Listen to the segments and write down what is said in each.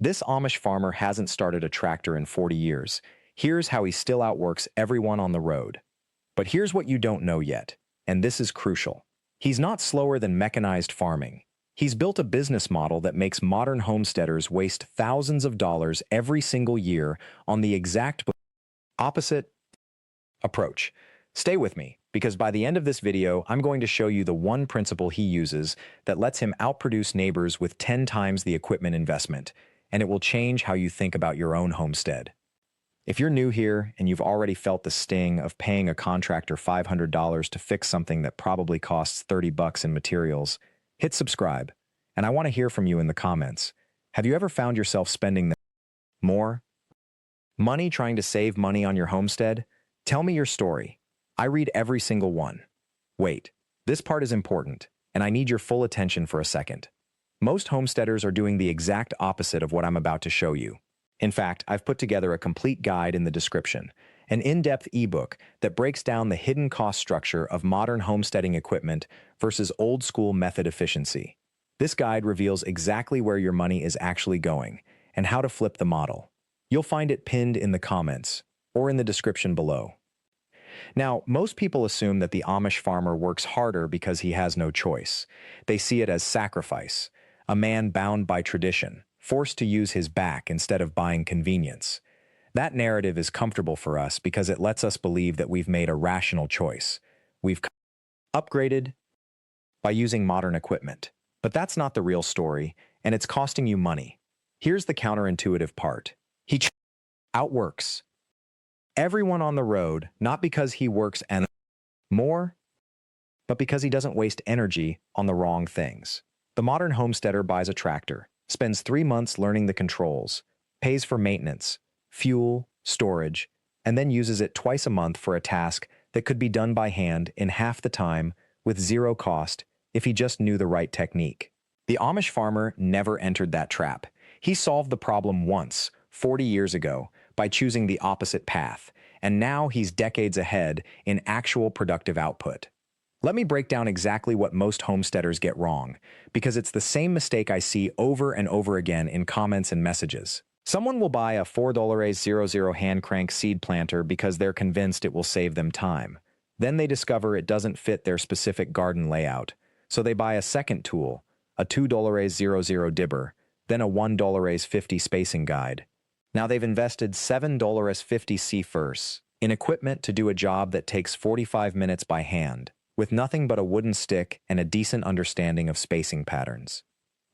This Amish farmer hasn't started a tractor in 40 years. Here's how he still outworks everyone on the road. But here's what you don't know yet, and this is crucial. He's not slower than mechanized farming. He's built a business model that makes modern homesteaders waste thousands of dollars every single year on the exact opposite approach. Stay with me, because by the end of this video, I'm going to show you the one principle he uses that lets him outproduce neighbors with 10 times the equipment investment, and it will change how you think about your own homestead. If you're new here and you've already felt the sting of paying a contractor $500 to fix something that probably costs $30 in materials, hit subscribe, and I want to hear from you in the comments. Have you ever found yourself spending more money trying to save money on your homestead? Tell me your story. I read every single one. Wait, this part is important, and I need your full attention for a second. Most homesteaders are doing the exact opposite of what I'm about to show you. In fact, I've put together a complete guide in the description, an in-depth ebook that breaks down the hidden cost structure of modern homesteading equipment versus old-school method efficiency. This guide reveals exactly where your money is actually going and how to flip the model. You'll find it pinned in the comments or in the description below. Now, most people assume that the Amish farmer works harder because he has no choice. They see it as sacrifice, a man bound by tradition, forced to use his back instead of buying convenience. That narrative is comfortable for us because it lets us believe that we've made a rational choice. We've upgraded by using modern equipment. But that's not the real story, and it's costing you money. Here's the counterintuitive part. He outworks everyone on the road, not because he works and more, but because he doesn't waste energy on the wrong things. The modern homesteader buys a tractor, spends 3 months learning the controls, pays for maintenance, fuel, storage, and then uses it twice a month for a task that could be done by hand in half the time with zero cost if he just knew the right technique. The Amish farmer never entered that trap. He solved the problem once, 40 years ago, by choosing the opposite path, and now he's decades ahead in actual productive output. Let me break down exactly what most homesteaders get wrong, because it's the same mistake I see over and over again in comments and messages. Someone will buy a $4.00 hand crank seed planter because they're convinced it will save them time. Then they discover it doesn't fit their specific garden layout, so they buy a second tool, a $2.00 dibber, then a $1.50 spacing guide. Now they've invested $7.50 first in equipment to do a job that takes 45 minutes by hand, with nothing but a wooden stick and a decent understanding of spacing patterns.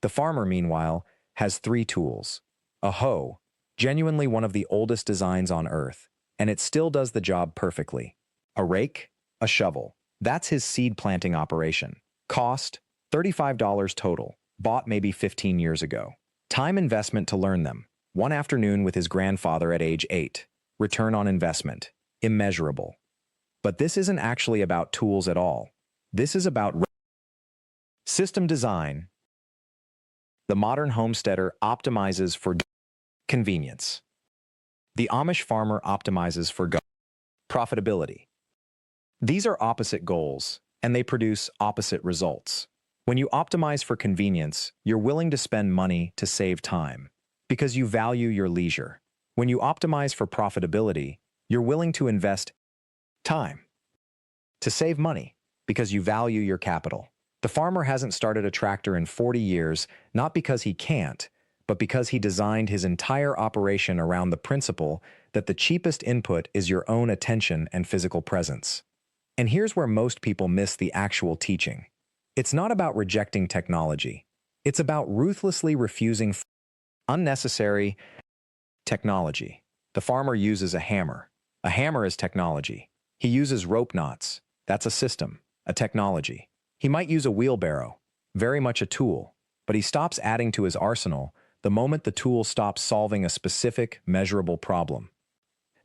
The farmer, meanwhile, has 3 tools. A hoe, genuinely one of the oldest designs on Earth, and it still does the job perfectly. A rake, a shovel. That's his seed planting operation. Cost, $35 total, bought maybe 15 years ago. Time investment to learn them. 1 afternoon with his grandfather at age 8. Return on investment, immeasurable. But this isn't actually about tools at all. This is about system design. The modern homesteader optimizes for convenience. The Amish farmer optimizes for profitability. These are opposite goals, and they produce opposite results. When you optimize for convenience, you're willing to spend money to save time, because you value your leisure. When you optimize for profitability, you're willing to invest time to save money, because you value your capital. The farmer hasn't started a tractor in 40 years, not because he can't, but because he designed his entire operation around the principle that the cheapest input is your own attention and physical presence. And here's where most people miss the actual teaching. It's not about rejecting technology. It's about ruthlessly refusing unnecessary technology. The farmer uses a hammer. A hammer is technology. He uses rope knots. That's a system, a technology. He might use a wheelbarrow, very much a tool, but he stops adding to his arsenal the moment the tool stops solving a specific, measurable problem.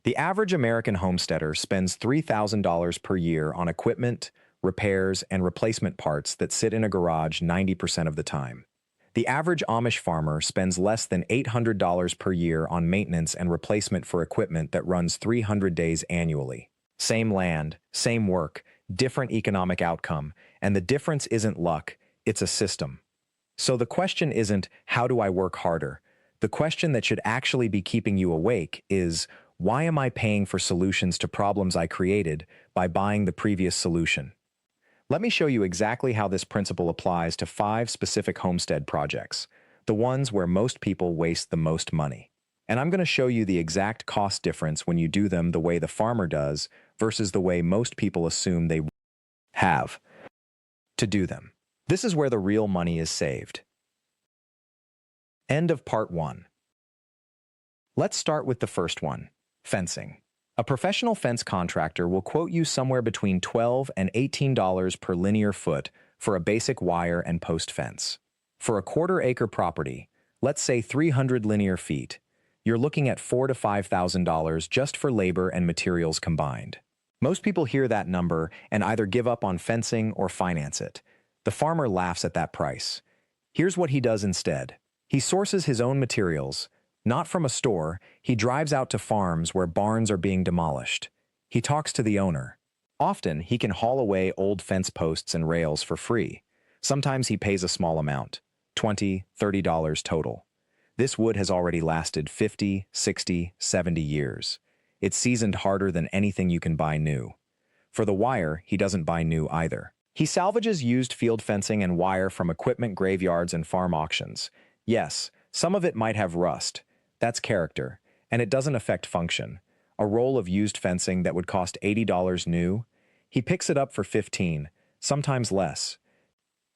The average American homesteader spends $3,000 per year on equipment, repairs, and replacement parts that sit in a garage 90% of the time. The average Amish farmer spends less than $800 per year on maintenance and replacement for equipment that runs 300 days annually. Same land, same work, different economic outcome, and the difference isn't luck, it's a system. So the question isn't, how do I work harder? The question that should actually be keeping you awake is, why am I paying for solutions to problems I created by buying the previous solution? Let me show you exactly how this principle applies to 5 specific homestead projects, the ones where most people waste the most money. And I'm going to show you the exact cost difference when you do them the way the farmer does versus the way most people assume they have to do them. This is where the real money is saved. End of part 1. Let's start with the first one, fencing. A professional fence contractor will quote you somewhere between $12 and $18 per linear foot for a basic wire and post fence. For a quarter-acre property, let's say 300 linear feet, you're looking at $4,000 to $5,000 just for labor and materials combined. Most people hear that number and either give up on fencing or finance it. The farmer laughs at that price. Here's what he does instead. He sources his own materials. Not from a store, he drives out to farms where barns are being demolished. He talks to the owner. Often, he can haul away old fence posts and rails for free. Sometimes he pays a small amount, $20, $30 total. This wood has already lasted 50, 60, 70 years. It's seasoned harder than anything you can buy new. For the wire, he doesn't buy new either. He salvages used field fencing and wire from equipment graveyards and farm auctions. Yes, some of it might have rust. That's character, and it doesn't affect function. A roll of used fencing that would cost $80 new, he picks it up for $15, sometimes less.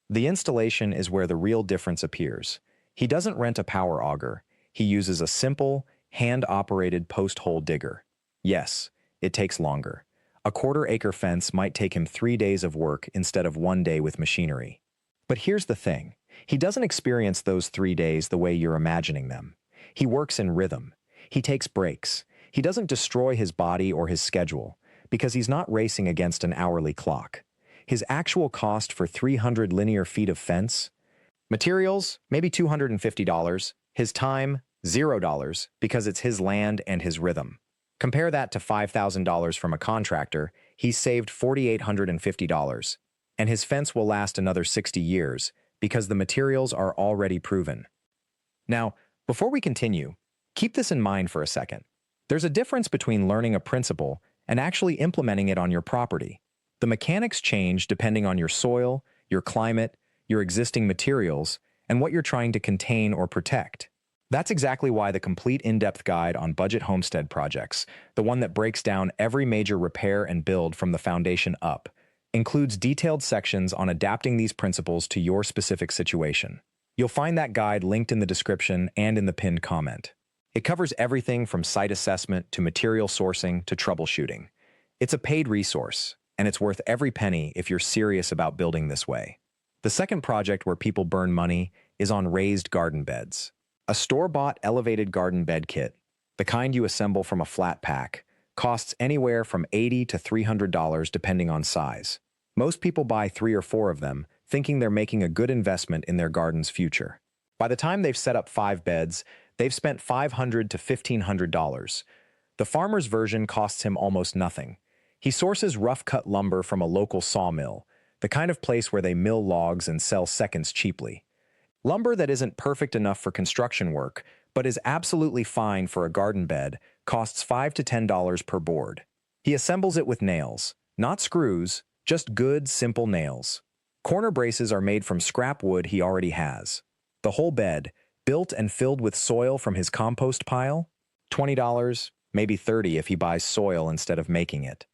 The installation is where the real difference appears. He doesn't rent a power auger. He uses a simple, hand-operated post-hole digger. Yes, it takes longer. A quarter-acre fence might take him 3 days of work instead of 1 day with machinery. But here's the thing. He doesn't experience those 3 days the way you're imagining them. He works in rhythm. He takes breaks. He doesn't destroy his body or his schedule because he's not racing against an hourly clock. His actual cost for 300 linear feet of fence? Materials, maybe $250. His time, $0 because it's his land and his rhythm. Compare that to $5,000 from a contractor, he's saved $4,850. And his fence will last another 60 years because the materials are already proven. Now, before we continue, keep this in mind for a second. There's a difference between learning a principle and actually implementing it on your property. The mechanics change depending on your soil, your climate, your existing materials, and what you're trying to contain or protect. That's exactly why the complete in-depth guide on budget homestead projects, the one that breaks down every major repair and build from the foundation up, includes detailed sections on adapting these principles to your specific situation. You'll find that guide linked in the description and in the pinned comment. It covers everything from site assessment to material sourcing to troubleshooting. It's a paid resource, and it's worth every penny if you're serious about building this way. The second project where people burn money is on raised garden beds. A store-bought elevated garden bed kit, the kind you assemble from a flat pack, costs anywhere from $80 to $300 depending on size. Most people buy 3 or 4 of them, thinking they're making a good investment in their garden's future. By the time they've set up 5 beds, they've spent $500 to $1,500. The farmer's version costs him almost nothing. He sources rough-cut lumber from a local sawmill, the kind of place where they mill logs and sell seconds cheaply. Lumber that isn't perfect enough for construction work, but is absolutely fine for a garden bed, costs $5 to $10 per board. He assembles it with nails, not screws, just good, simple nails. Corner braces are made from scrap wood he already has. The whole bed, built and filled with soil from his compost pile? $20, maybe $30 if he buys soil instead of making it.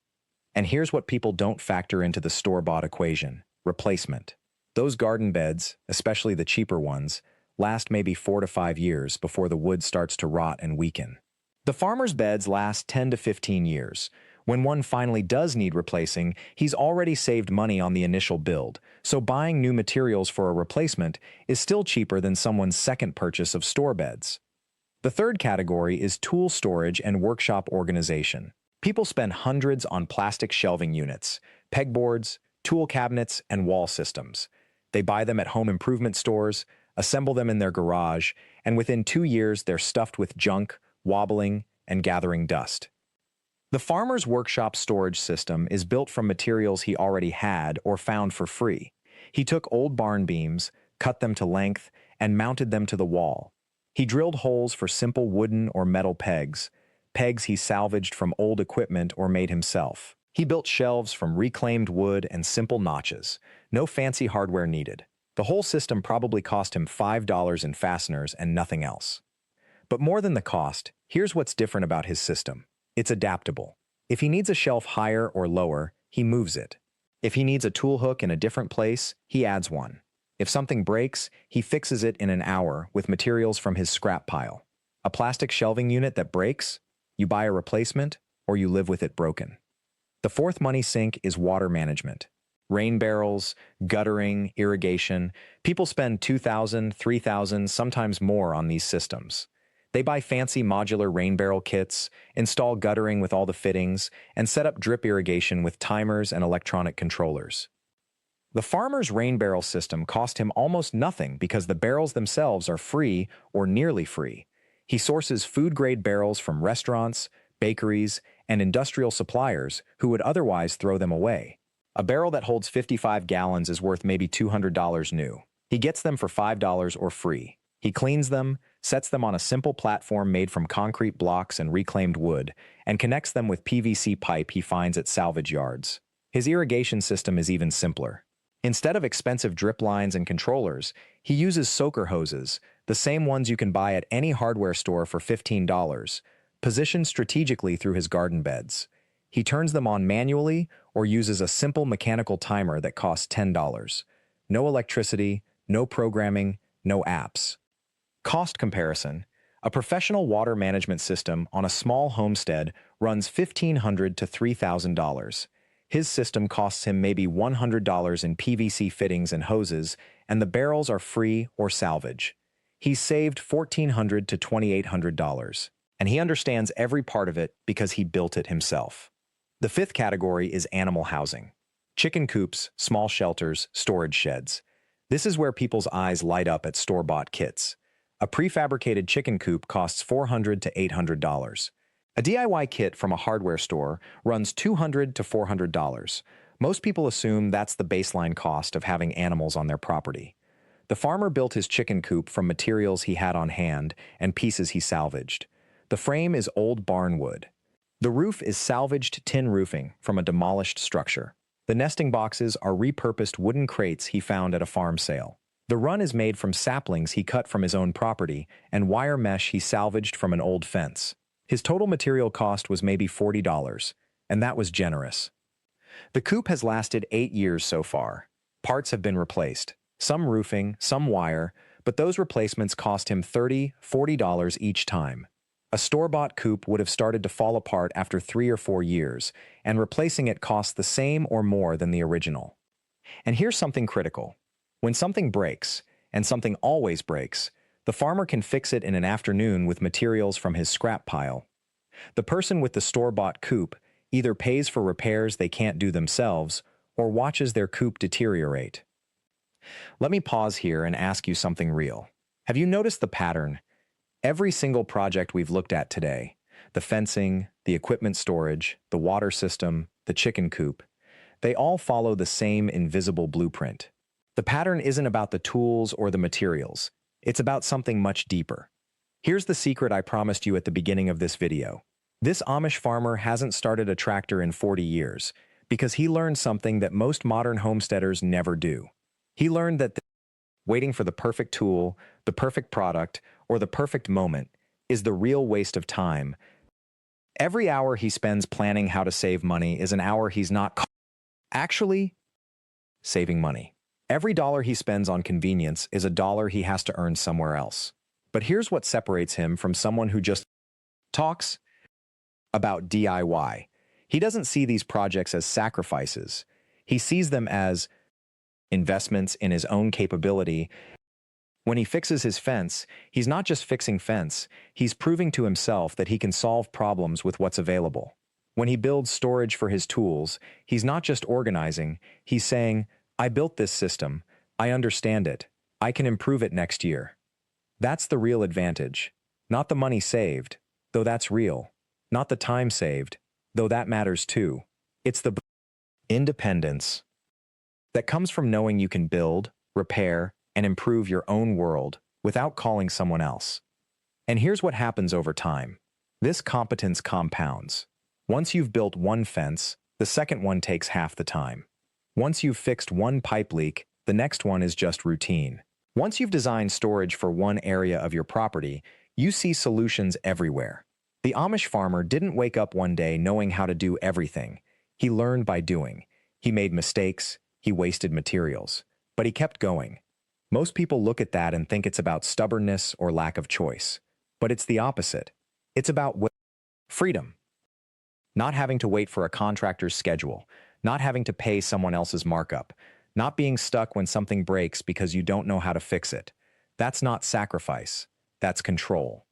And here's what people don't factor into the store-bought equation: replacement. Those garden beds, especially the cheaper ones, last maybe 4 to 5 years before the wood starts to rot and weaken. The farmer's beds last 10 to 15 years. When one finally does need replacing, he's already saved money on the initial build, so buying new materials for a replacement is still cheaper than someone's second purchase of store beds. The third category is tool storage and workshop organization. People spend hundreds on plastic shelving units, pegboards, tool cabinets, and wall systems. They buy them at home improvement stores, assemble them in their garage, and within 2 years they're stuffed with junk, wobbling, and gathering dust. The farmer's workshop storage system is built from materials he already had or found for free. He took old barn beams, cut them to length, and mounted them to the wall. He drilled holes for simple wooden or metal pegs, pegs he salvaged from old equipment or made himself. He built shelves from reclaimed wood and simple notches, no fancy hardware needed. The whole system probably cost him $5 in fasteners and nothing else. But more than the cost, here's what's different about his system. It's adaptable. If he needs a shelf higher or lower, he moves it. If he needs a tool hook in a different place, he adds one. If something breaks, he fixes it in an hour with materials from his scrap pile. A plastic shelving unit that breaks, you buy a replacement, or you live with it broken. The fourth money sink is water management. Rain barrels, guttering, irrigation. People spend $2,000, $3,000, sometimes more on these systems. They buy fancy modular rain barrel kits, install guttering with all the fittings, and set up drip irrigation with timers and electronic controllers. The farmer's rain barrel system cost him almost nothing because the barrels themselves are free or nearly free. He sources food-grade barrels from restaurants, bakeries, and industrial suppliers who would otherwise throw them away. A barrel that holds 55 gallons is worth maybe $200 new. He gets them for $5 or free. He cleans them, sets them on a simple platform made from concrete blocks and reclaimed wood, and connects them with PVC pipe he finds at salvage yards. His irrigation system is even simpler. Instead of expensive drip lines and controllers, he uses soaker hoses, the same ones you can buy at any hardware store for $15, positioned strategically through his garden beds. He turns them on manually or uses a simple mechanical timer that costs $10. No electricity, no programming, no apps. Cost comparison. A professional water management system on a small homestead runs $1,500 to $3,000. His system costs him maybe $100 in PVC fittings and hoses, and the barrels are free or salvage. He's saved $1,400 to $2,800, and he understands every part of it because he built it himself. The fifth category is animal housing. Chicken coops, small shelters, storage sheds. This is where people's eyes light up at store-bought kits. A prefabricated chicken coop costs $400 to $800. A DIY kit from a hardware store runs $200 to $400. Most people assume that's the baseline cost of having animals on their property. The farmer built his chicken coop from materials he had on hand and pieces he salvaged. The frame is old barn wood. The roof is salvaged tin roofing from a demolished structure. The nesting boxes are repurposed wooden crates he found at a farm sale. The run is made from saplings he cut from his own property and wire mesh he salvaged from an old fence. His total material cost was maybe $40, and that was generous. The coop has lasted 8 years so far. Parts have been replaced, some roofing, some wire, but those replacements cost him $30, $40 each time. A store-bought coop would have started to fall apart after 3 or 4 years, and replacing it costs the same or more than the original. And here's something critical. When something breaks, and something always breaks, the farmer can fix it in an afternoon with materials from his scrap pile. The person with the store-bought coop either pays for repairs they can't do themselves or watches their coop deteriorate. Let me pause here and ask you something real. Have you noticed the pattern? Every single project we've looked at today, the fencing, the equipment storage, the water system, the chicken coop, they all follow the same invisible blueprint. The pattern isn't about the tools or the materials. It's about something much deeper. Here's the secret I promised you at the beginning of this video. This Amish farmer hasn't started a tractor in 40 years because he learned something that most modern homesteaders never do. He learned that waiting for the perfect tool, the perfect product, or the perfect moment is the real waste of time. Every hour he spends planning how to save money is an hour he's not actually saving money. Every dollar he spends on convenience is a dollar he has to earn somewhere else. But here's what separates him from someone who just talks about DIY. He doesn't see these projects as sacrifices. He sees them as investments in his own capability. When he fixes his fence, he's not just fixing fence, he's proving to himself that he can solve problems with what's available. When he builds storage for his tools, he's not just organizing, he's saying, I built this system, I understand it, I can improve it next year. That's the real advantage. Not the money saved, though that's real. Not the time saved, though that matters too. It's the independence that comes from knowing you can build, repair, and improve your own world without calling someone else. And here's what happens over time. This competence compounds. Once you've built one fence, the second one takes half the time. Once you've fixed one pipe leak, the next one is just routine. Once you've designed storage for one area of your property, you see solutions everywhere. The Amish farmer didn't wake up one day knowing how to do everything. He learned by doing. He made mistakes, he wasted materials, but he kept going. Most people look at that and think it's about stubbornness or lack of choice. But it's the opposite. It's about freedom. Not having to wait for a contractor's schedule, not having to pay someone else's markup, not being stuck when something breaks because you don't know how to fix it. That's not sacrifice. That's control.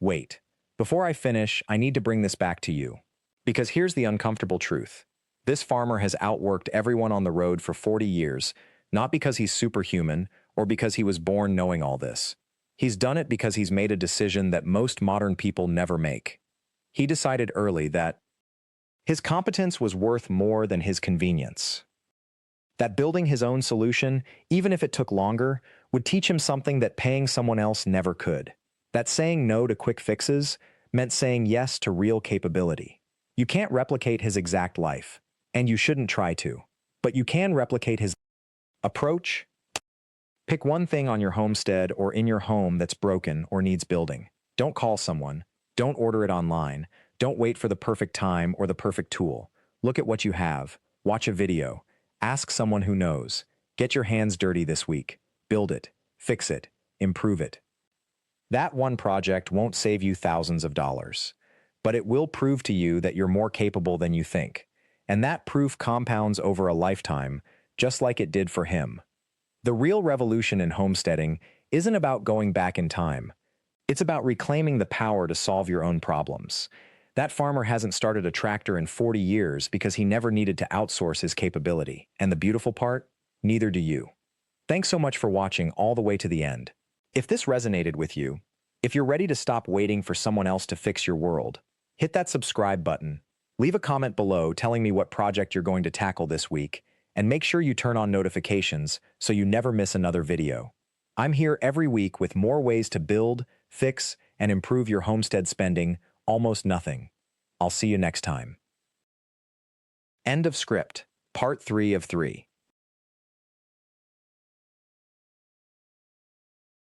Wait. Before I finish, I need to bring this back to you. Because here's the uncomfortable truth. This farmer has outworked everyone on the road for 40 years, not because he's superhuman or because he was born knowing all this. He's done it because he's made a decision that most modern people never make. He decided early that his competence was worth more than his convenience. That building his own solution, even if it took longer, would teach him something that paying someone else never could. That saying no to quick fixes meant saying yes to real capability. You can't replicate his exact life, and you shouldn't try to. But you can replicate his approach. Pick one thing on your homestead or in your home that's broken or needs building. Don't call someone. Don't order it online. Don't wait for the perfect time or the perfect tool. Look at what you have. Watch a video. Ask someone who knows. Get your hands dirty this week. Build it. Fix it. Improve it. That one project won't save you thousands of dollars, but it will prove to you that you're more capable than you think. And that proof compounds over a lifetime, just like it did for him. The real revolution in homesteading isn't about going back in time. It's about reclaiming the power to solve your own problems. That farmer hasn't started a tractor in 40 years because he never needed to outsource his capability. And the beautiful part? Neither do you. Thanks so much for watching all the way to the end. If this resonated with you, if you're ready to stop waiting for someone else to fix your world, hit that subscribe button, leave a comment below telling me what project you're going to tackle this week, and make sure you turn on notifications so you never miss another video. I'm here every week with more ways to build, fix, and improve your homestead spending almost nothing. I'll see you next time. End of script, part 3 of 3.